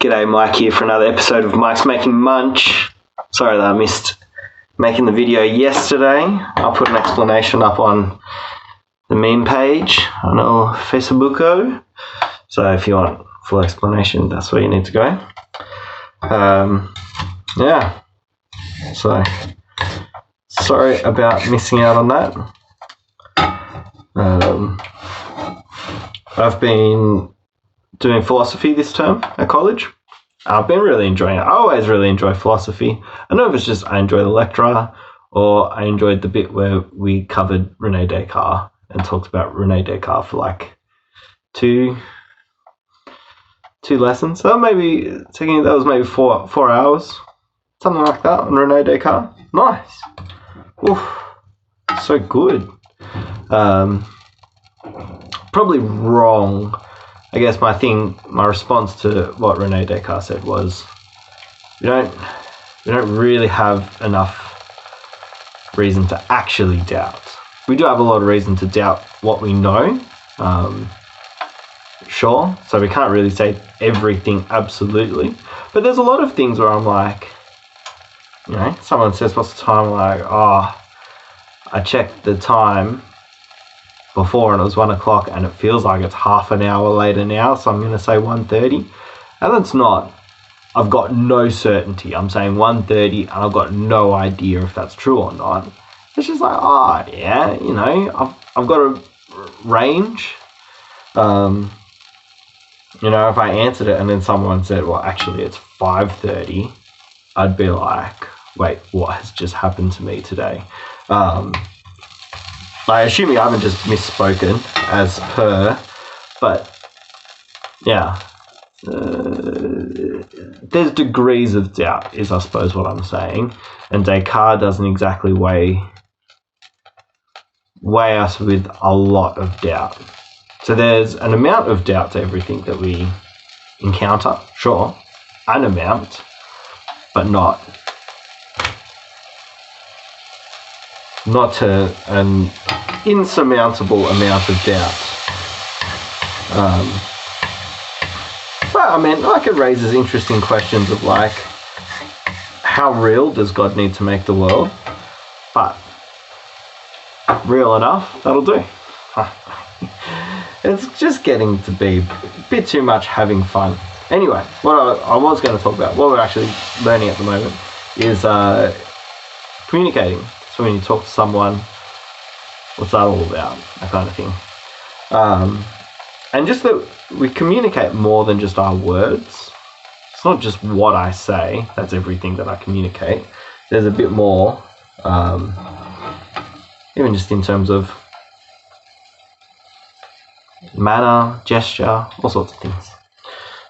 G'day, Mike here for another episode of Mike's Making Munch. Sorry that I missed making the video yesterday. I'll put an explanation up on the meme page on our Facebook. So if you want full explanation, that's where you need to go. So sorry about missing out on that. I've been doing philosophy this term at college. I've been really enjoying it. I always really enjoy philosophy. I don't know if it's just I enjoy the lecturer or I enjoyed the bit where we covered Rene Descartes and talked about Rene Descartes for like two lessons. So that was maybe 4 hours, something like that on Rene Descartes. Nice. Oof, so good. Probably wrong. I guess my response to what Rene Descartes said was, we don't really have enough reason to actually doubt. We do have a lot of reason to doubt what we know, sure. So we can't really say everything absolutely, but there's a lot of things where I'm like, someone says, "What's the time?" I'm like, I checked the time before and it was 1 o'clock and it feels like it's half an hour later now, so I'm going to say 1:30. And that's not, I've got no certainty. I'm saying 1:30 and I've got no idea if that's true or not. It's just like, I've got a range. If I answered it and then someone said, well, actually it's 5:30, I'd be like, wait, what has just happened to me today? I assume you haven't just misspoken as per, but yeah, there's degrees of doubt is I suppose what I'm saying, and Descartes doesn't exactly weigh us with a lot of doubt. So there's an amount of doubt to everything that we encounter, sure, an amount, but not to an insurmountable amount of doubt. But it raises interesting questions of like, how real does God need to make the world? But real enough, that'll do. It's just getting to be a bit too much having fun. Anyway, what I was going to talk about, what we're actually learning at the moment, is communicating. So when you talk to someone, what's that all about? That kind of thing. And just that we communicate more than just our words. It's not just what I say, that's everything that I communicate. There's a bit more, even just in terms of manner, gesture, all sorts of things.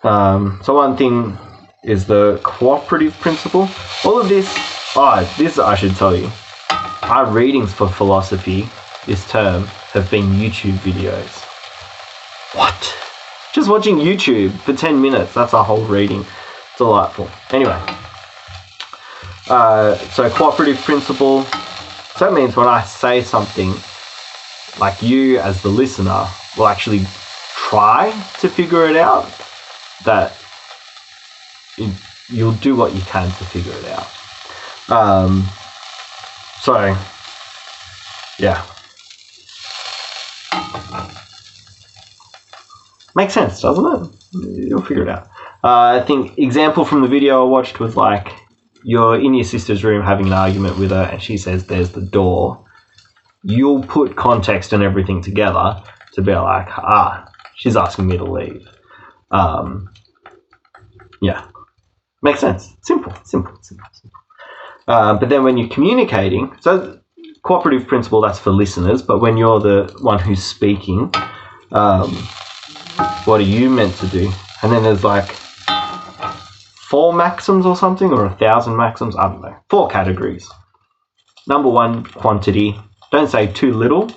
So one thing is the cooperative principle. All of this I should tell you. Our readings for philosophy this term have been YouTube videos. What? Just watching YouTube for 10 minutes, that's our whole reading. Delightful. Anyway, so cooperative principle. So that means when I say something, like you as the listener will actually try to figure it out, that you'll do what you can to figure it out. So, yeah. Makes sense, doesn't it? You'll figure it out. I think example from the video I watched was like, you're in your sister's room having an argument with her and she says, there's the door. You'll put context and everything together to be like, she's asking me to leave. Yeah. Makes sense. Simple. But then when you're communicating, so cooperative principle, that's for listeners, but when you're the one who's speaking, what are you meant to do? And then there's like 4 maxims or something, or 1,000 maxims, I don't know, 4 categories. Number 1, quantity. Don't say too little.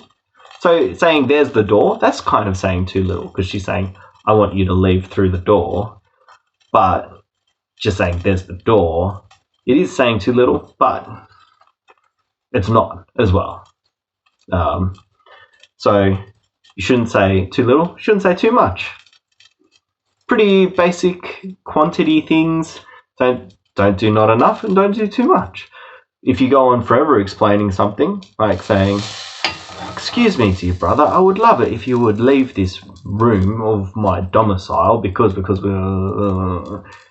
So saying there's the door, that's kind of saying too little, because she's saying, I want you to leave through the door, but just saying there's the door, it is saying too little, but it's not as well. So you shouldn't say too little, shouldn't say too much. pretty basic quantity things. Don't do not enough and don't do too much. If you go on forever explaining something, like saying, excuse me to your brother, I would love it if you would leave this room of my domicile because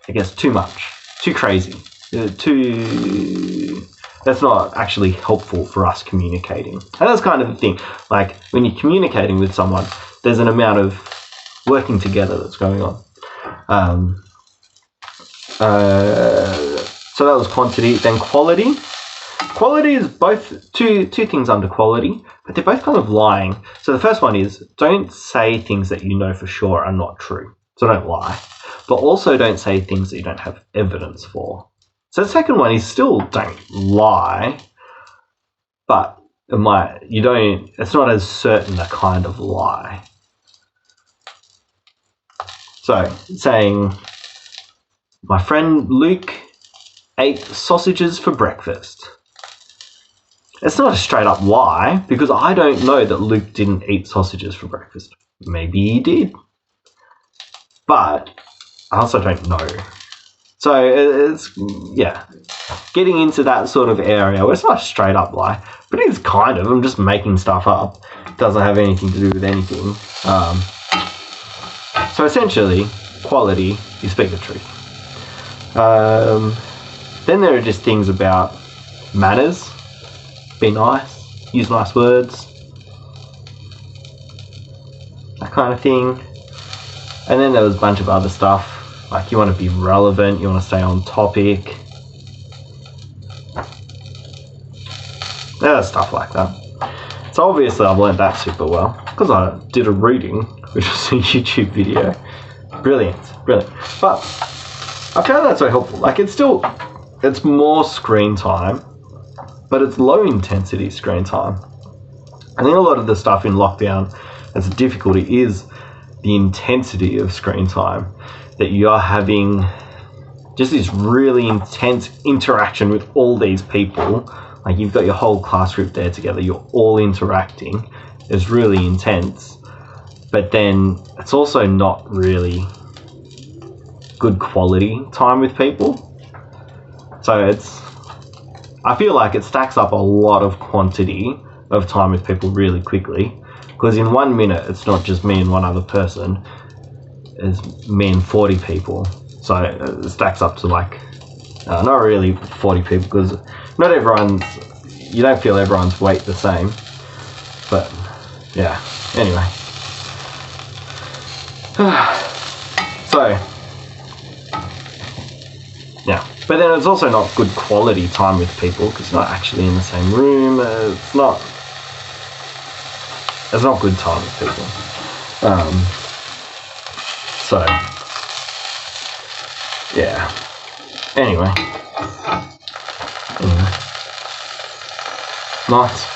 it gets too much, too crazy, that's not actually helpful for us communicating. And that's kind of the thing, like when you're communicating with someone, there's an amount of working together that's going on. So that was quantity. Then quality. Quality is both two things under quality, but they're both kind of lying. So the first one is don't say things that you know for sure are not true. So don't lie. But also don't say things that you don't have evidence for. So the second one is still don't lie, but it's not as certain a kind of lie. So saying, my friend Luke ate sausages for breakfast. It's not a straight up lie because I don't know that Luke didn't eat sausages for breakfast. Maybe he did. But I also don't know. So it's, getting into that sort of area where it's not a straight up lie, but it is kind of. I'm just making stuff up. It doesn't have anything to do with anything. So essentially, quality, you speak the truth. Then there are just things about manners. Be nice, use nice words, that kind of thing. And then there was a bunch of other stuff, like you want to be relevant, you want to stay on topic. Yeah, stuff like that. So obviously I've learned that super well because I did a reading, which was a YouTube video. Brilliant. But I found that so helpful. Like it's more screen time, but it's low intensity screen time. I think a lot of the stuff in lockdown that's a difficulty is the intensity of screen time, that you're having just this really intense interaction with all these people. Like you've got your whole class group there together, you're all interacting. It's really intense, but then it's also not really good quality time with people. So I feel like it stacks up a lot of quantity of time with people really quickly, because in 1 minute it's not just me and one other person, it's me and 40 people. So it stacks up to like not really 40 people, because you don't feel everyone's weight the same, but yeah, anyway. So yeah, but then it's also not good quality time with people because it's not actually in the same room. It's not good time with people. So yeah. Anyway. Nice.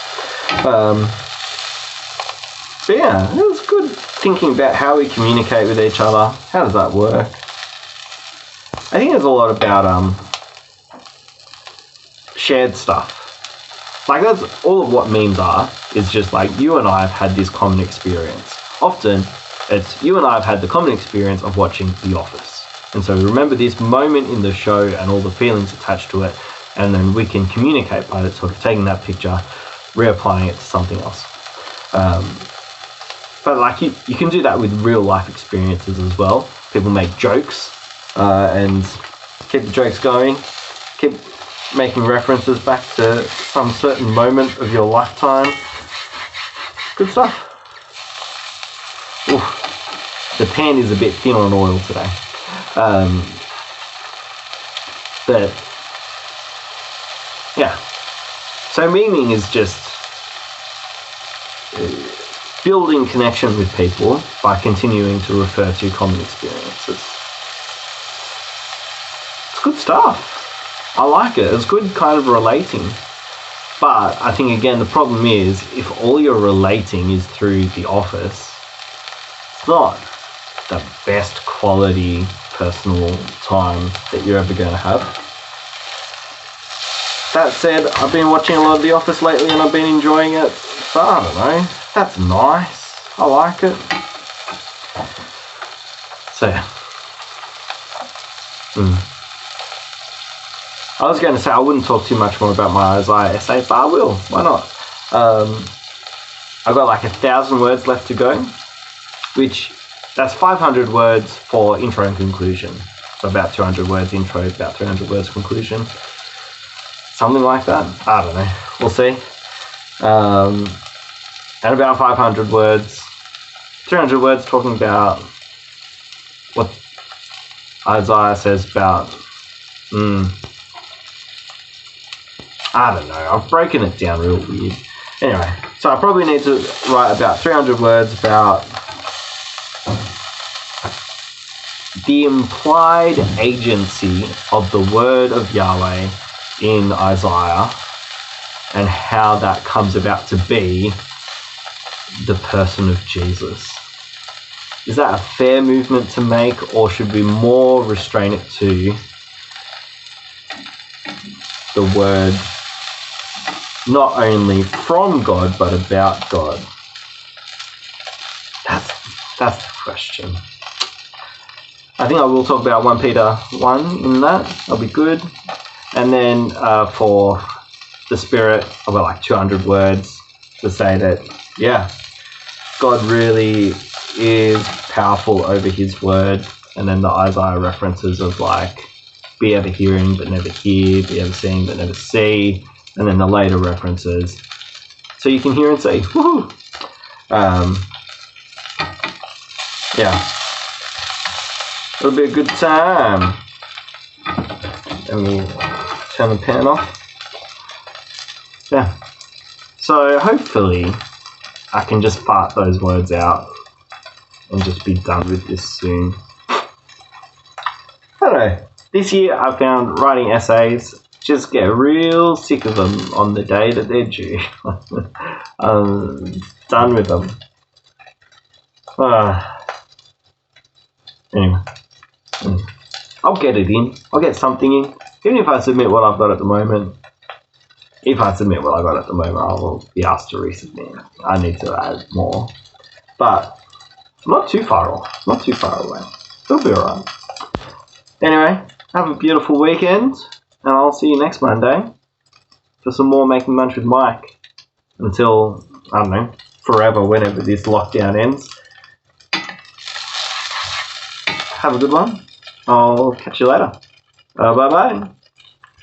So yeah, it was good thinking about how we communicate with each other. How does that work? I think there's a lot about shared stuff. Like that's all of what memes are, is just like you and I have had this common experience. Often it's you and I have had the common experience of watching The Office. And so we remember this moment in the show and all the feelings attached to it, and then we can communicate by sort of taking that picture, reapplying it to something else. But like you can do that with real life experiences as well. People make jokes and keep the jokes going, keep making references back to some certain moment of your lifetime. Good stuff. Oof. The pan is a bit thin on oil today. But yeah. So meaning is just building connection with people by continuing to refer to common experiences. It's good stuff. I like it. It's good kind of relating. But I think, again, the problem is if all you're relating is through The Office, it's not the best quality personal time that you're ever going to have. That said, I've been watching a lot of The Office lately and I've been enjoying it. So I don't know. That's nice. I like it. So yeah. I was going to say I wouldn't talk too much more about my Isaiah essay, but I will. Why not? I've got like 1,000 words left to go, which that's 500 words for intro and conclusion. So about 200 words intro, about 300 words conclusion. Something like that. I don't know. We'll see. And about 500 words, 300 words talking about what Isaiah says about, I don't know, I've broken it down real weird. Anyway, so I probably need to write about 300 words about the implied agency of the word of Yahweh in Isaiah and how that comes about to be the person of Jesus. Is that a fair movement to make, or should we more restrain it to the word not only from God but about God? That's the question. I think I will talk about 1 Peter 1 in that. That'll be good. And then for the Spirit, I've got like 200 words to say that, yeah, God really is powerful over his word. And then the Isaiah references of like, be ever hearing but never hear, be ever seeing but never see. And then the later references, so you can hear and see. Woohoo! Yeah. It'll be a good time. Let me turn the pen off. Yeah. So hopefully I can just fart those words out and just be done with this soon. I don't know. This year I found writing essays just get real sick of them on the day that they're due. Done with them. Anyway. I'll get it in. I'll get something in. Even if I submit what I've got at the moment. If I submit what I've got at the moment, I will be asked to resubmit. I need to add more. But I'm not too far off. Not too far away. It'll be alright. Anyway, have a beautiful weekend. And I'll see you next Monday for some more Making Munch with Mike. Until, I don't know, forever, whenever this lockdown ends. Have a good one. I'll catch you later. Bye-bye.